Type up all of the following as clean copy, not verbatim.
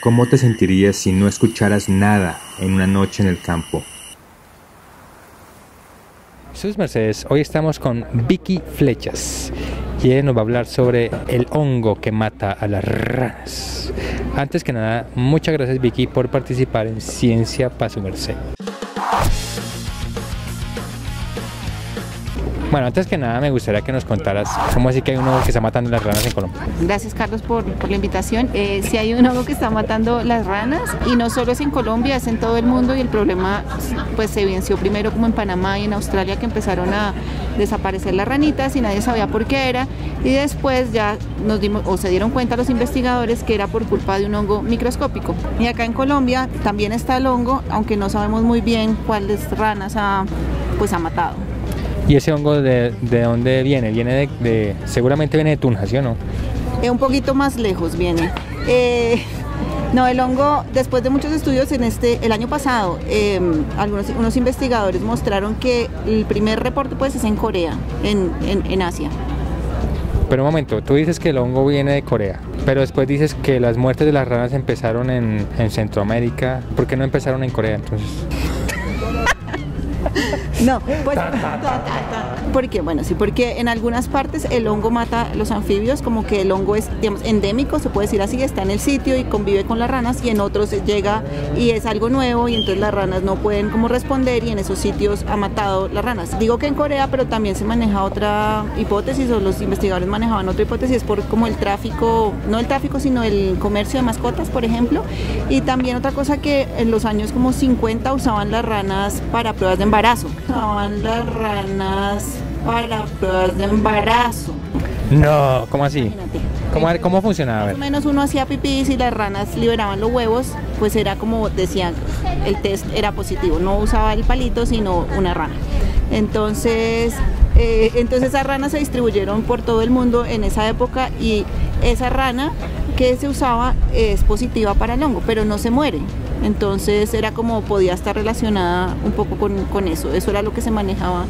¿Cómo te sentirías si no escucharas nada en una noche en el campo? Sus mercedes, hoy estamos con Vicky Flechas y ella nos va a hablar sobre el hongo que mata a las ranas. Antes que nada, muchas gracias Vicky por participar en Ciencia para su merced. Bueno, antes que nada me gustaría que nos contaras cómo así que hay un hongo que está matando las ranas en Colombia. Gracias Carlos por la invitación. Sí hay un hongo que está matando las ranas y no solo es en Colombia, es en todo el mundo, y el problema pues se evidenció primero como en Panamá y en Australia, que empezaron a desaparecer las ranitas y nadie sabía por qué era, y después ya nos dimos o se dieron cuenta los investigadores que era por culpa de un hongo microscópico. Y acá en Colombia también está el hongo, aunque no sabemos muy bien cuáles ranas ha matado. ¿Y ese hongo de dónde viene? Viene seguramente viene de Tunja, ¿sí o no? Un poquito más lejos viene. No, el hongo, después de muchos estudios el año pasado, unos investigadores mostraron que el primer reporte pues es en Corea, en Asia. Pero un momento, tú dices que el hongo viene de Corea, pero después dices que las muertes de las ranas empezaron en Centroamérica. ¿Por qué no empezaron en Corea entonces? No, pues porque bueno, sí, porque en algunas partes el hongo mata los anfibios, como que el hongo es, digamos, endémico, se puede decir así, está en el sitio y convive con las ranas, y en otros llega y es algo nuevo y entonces las ranas no pueden como responder, y en esos sitios ha matado las ranas. Digo que en Corea, pero también se maneja otra hipótesis, o los investigadores manejaban otra hipótesis, por como el tráfico, no el tráfico sino el comercio de mascotas, por ejemplo, y también otra cosa que en los años como 50 usaban las ranas para pruebas de embarazo. Usaban las ranas para pruebas de embarazo. No, ¿cómo así? ¿Cómo funcionaba? Más o menos uno hacía pipí y las ranas liberaban los huevos, pues era como decían, el test era positivo, no usaba el palito sino una rana. Entonces esas ranas se distribuyeron por todo el mundo en esa época, y esa rana que se usaba es positiva para el hongo, pero no se muere. Entonces era como podía estar relacionada un poco con eso era lo que se manejaba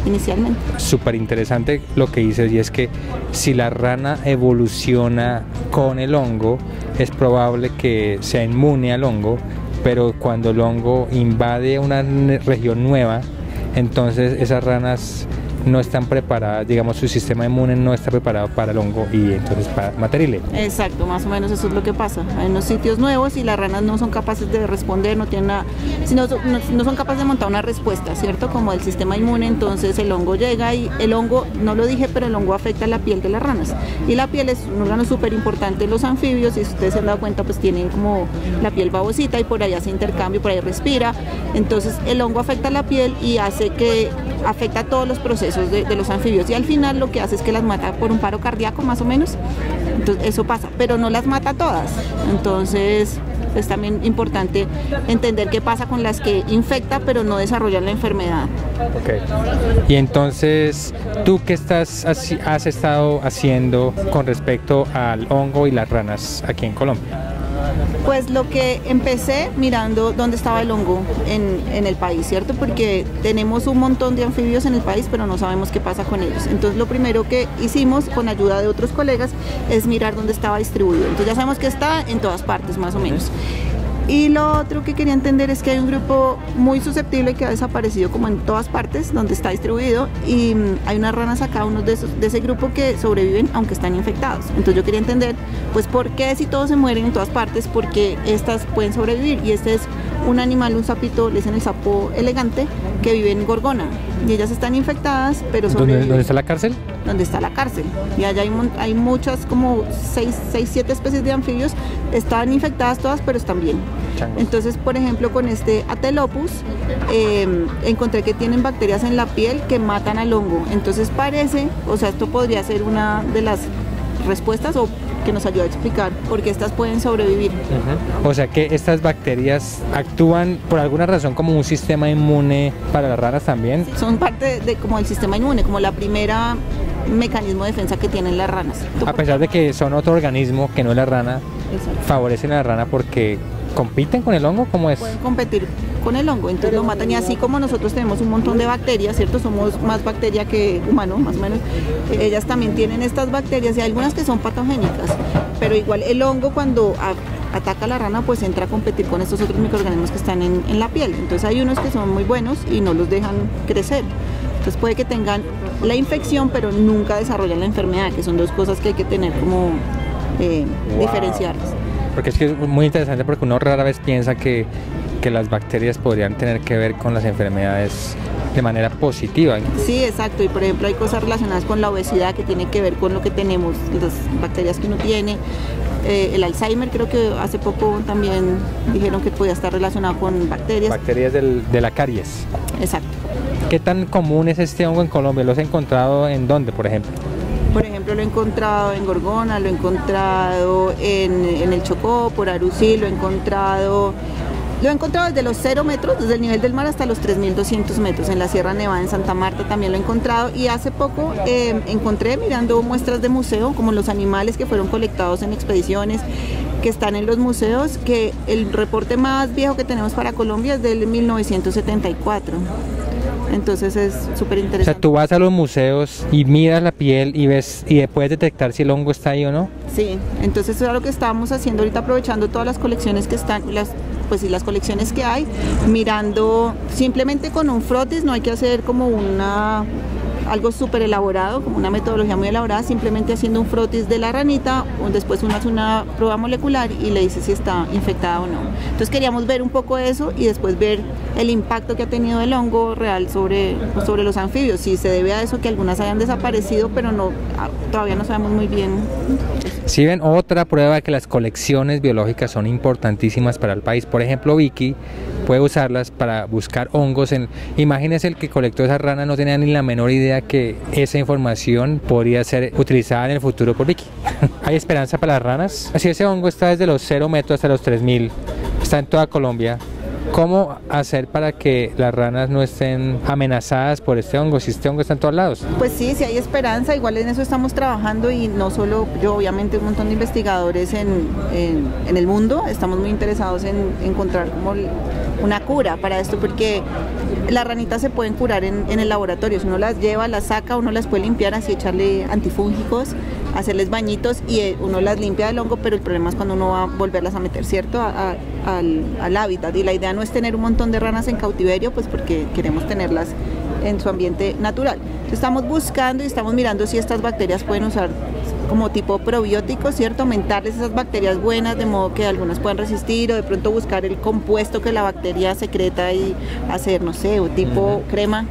inicialmente. Súper interesante lo que dices, y es que si la rana evoluciona con el hongo, es probable que sea inmune al hongo, pero cuando el hongo invade una región nueva, entonces esas ranas no están preparadas, digamos, su sistema inmune no está preparado para el hongo y entonces para matarle. Exacto, más o menos eso es lo que pasa. Hay unos sitios nuevos y las ranas no son capaces de responder, no tienen nada, no son capaces de montar una respuesta, ¿cierto? Como el sistema inmune, entonces el hongo llega, y el hongo, no lo dije, pero el hongo afecta la piel de las ranas. Y la piel es un órgano súper importante en los anfibios, y si ustedes se han dado cuenta, pues tienen como la piel babosita y por ahí hace intercambio, por ahí respira. Entonces el hongo afecta la piel y afecta todos los procesos de los anfibios, y al final lo que hace es que las mata por un paro cardíaco más o menos. Entonces eso pasa, pero no las mata todas. Entonces es también importante entender qué pasa con las que infecta pero no desarrollan la enfermedad. Okay. Y entonces, ¿tú qué has estado haciendo con respecto al hongo y las ranas aquí en Colombia? Pues lo que empecé mirando dónde estaba el hongo en el país, ¿cierto? Porque tenemos un montón de anfibios en el país, pero no sabemos qué pasa con ellos. Entonces lo primero que hicimos con ayuda de otros colegas es mirar dónde estaba distribuido. Entonces ya sabemos que está en todas partes más o menos. Y lo otro que quería entender es que hay un grupo muy susceptible que ha desaparecido como en todas partes donde está distribuido, y hay unas ranas acá, unos de ese grupo que sobreviven aunque están infectados. Entonces yo quería entender pues por qué, si todos se mueren en todas partes, por qué estas pueden sobrevivir. Y este es un animal, un sapito, le dicen el sapo elegante, que vive en Gorgona, y ellas están infectadas pero sobreviven. ¿Dónde está la cárcel? Donde está la cárcel, y allá hay muchas, como 7 especies de anfibios, están infectadas todas pero están bien. Changos. Entonces, por ejemplo, con este Atelopus encontré que tienen bacterias en la piel que matan al hongo. Entonces parece, o sea, esto podría ser una de las respuestas o que nos ayuda a explicar por qué estas pueden sobrevivir. O sea que estas bacterias actúan por alguna razón como un sistema inmune para las ranas también. Son parte de como el sistema inmune, como la primera mecanismo de defensa que tienen las ranas. A pesar de que son otro organismo que no es la rana, Exacto. favorecen a la rana porque compiten con el hongo, ¿cómo es? Pueden competir con el hongo, entonces lo matan, y así como nosotros tenemos un montón de bacterias, ¿cierto? Somos más bacteria que humano, más o menos. Ellas también tienen estas bacterias, y hay algunas que son patogénicas, pero igual el hongo cuando ataca a la rana pues entra a competir con estos otros microorganismos que están en la piel. Entonces hay unos que son muy buenos y no los dejan crecer. Entonces puede que tengan la infección pero nunca desarrollan la enfermedad, que son dos cosas que hay que tener como diferenciarlas. Porque es que es muy interesante porque uno rara vez piensa que las bacterias podrían tener que ver con las enfermedades de manera positiva. Sí, exacto, y por ejemplo hay cosas relacionadas con la obesidad que tiene que ver con lo que tenemos, las bacterias que uno tiene, el Alzheimer creo que hace poco también dijeron que podía estar relacionado con bacterias. Bacterias de la caries. Exacto. ¿Qué tan común es este hongo en Colombia? ¿Lo has encontrado en dónde, por ejemplo? Por ejemplo, lo he encontrado en Gorgona, lo he encontrado en el Chocó, por Arusí, lo he encontrado desde los 0 metros, desde el nivel del mar hasta los 3.200 metros, en la Sierra Nevada, en Santa Marta también lo he encontrado, y hace poco encontré mirando muestras de museo, como los animales que fueron colectados en expediciones, que están en los museos, que el reporte más viejo que tenemos para Colombia es del 1974. Entonces es súper interesante. O sea, tú vas a los museos y miras la piel y ves y puedes detectar si el hongo está ahí o no. Sí, entonces eso es lo que estamos haciendo ahorita, aprovechando todas las colecciones que están, las colecciones que hay, mirando simplemente con un frotis, no hay que hacer como algo súper elaborado, como una metodología muy elaborada, simplemente haciendo un frotis de la ranita, después uno hace una prueba molecular y le dice si está infectada o no. Entonces queríamos ver un poco de eso y después ver el impacto que ha tenido el hongo real sobre los anfibios, si se debe a eso que algunas hayan desaparecido, pero todavía no sabemos muy bien. Si ven, otra prueba de que las colecciones biológicas son importantísimas para el país. Por ejemplo, Vicky puede usarlas para buscar hongos. Imagínense, el que colectó esas ranas no tenía ni la menor idea que esa información podría ser utilizada en el futuro por Vicky. ¿Hay esperanza para las ranas? Así, ese hongo está desde los 0 metros hasta los 3.000, está en toda Colombia. ¿Cómo hacer para que las ranas no estén amenazadas por este hongo, si este hongo está en todos lados? Pues sí hay esperanza, igual en eso estamos trabajando, y no solo yo, obviamente un montón de investigadores en el mundo estamos muy interesados en encontrar como una cura para esto, porque las ranitas se pueden curar en el laboratorio, si uno las lleva, las saca, uno las puede limpiar, así echarle antifúngicos, hacerles bañitos y uno las limpia del hongo, pero el problema es cuando uno va a volverlas a meter, ¿cierto?, al hábitat, y la idea no es tener un montón de ranas en cautiverio, pues porque queremos tenerlas en su ambiente natural. Entonces, estamos buscando y estamos mirando si estas bacterias pueden usar como tipo probióticos, ¿cierto?, aumentarles esas bacterias buenas de modo que algunas puedan resistir, o de pronto buscar el compuesto que la bacteria secreta y hacer, no sé, o tipo crema.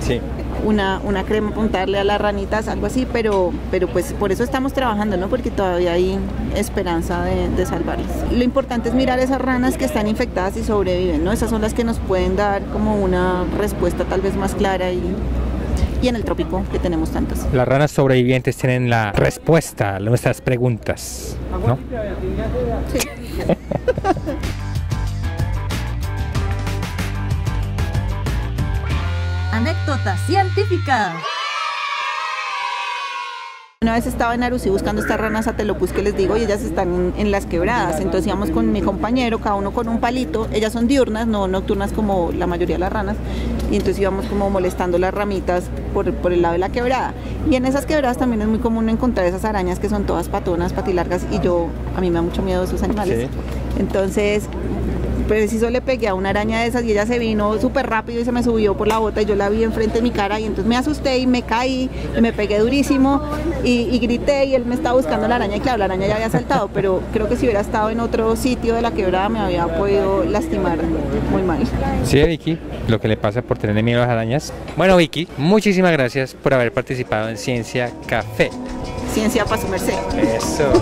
Sí. Una crema, apuntarle a las ranitas, algo así, pero pues por eso estamos trabajando, ¿no?, porque todavía hay esperanza de salvarlas. Lo importante es mirar esas ranas que están infectadas y sobreviven, ¿no? Esas son las que nos pueden dar como una respuesta tal vez más clara, y en el trópico que tenemos tantas. Las ranas sobrevivientes tienen la respuesta a nuestras preguntas, ¿no? Sí. Anécdota científica. Una vez estaba en Arusí buscando estas ranas atelopus que les digo, y ellas están en las quebradas. Entonces íbamos con mi compañero, cada uno con un palito. Ellas son diurnas, no nocturnas como la mayoría de las ranas. Y entonces íbamos como molestando las ramitas por el lado de la quebrada. Y en esas quebradas también es muy común encontrar esas arañas que son todas patonas, patilargas, y a mí me da mucho miedo esos animales. Sí. Entonces, preciso le pegué a una araña de esas y ella se vino súper rápido y se me subió por la bota, y yo la vi enfrente de mi cara, y entonces me asusté y me caí y me pegué durísimo y grité, y él me estaba buscando la araña, y claro, la araña ya había saltado, pero creo que si hubiera estado en otro sitio de la quebrada me había podido lastimar muy mal. Sí, Vicky, lo que le pasa por tener miedo a las arañas. Bueno, Vicky, muchísimas gracias por haber participado en Ciencia Café. Ciencia para su merced. Eso.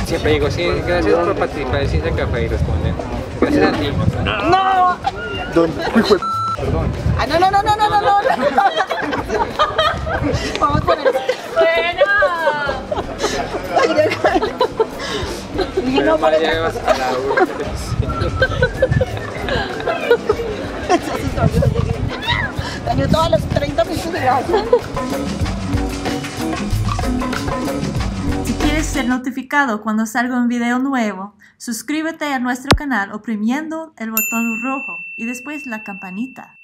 Siempre digo, sí, gracias por participar en Ciencia Café, y responden, gracias a ti. ¡No! Perdón. Ah, no. Vamos por eso. Bueno. No, para allá vas a la Daño todos los 30 minutos de gracia. Si quieres ser notificado cuando salga un video nuevo, suscríbete a nuestro canal oprimiendo el botón rojo y después la campanita.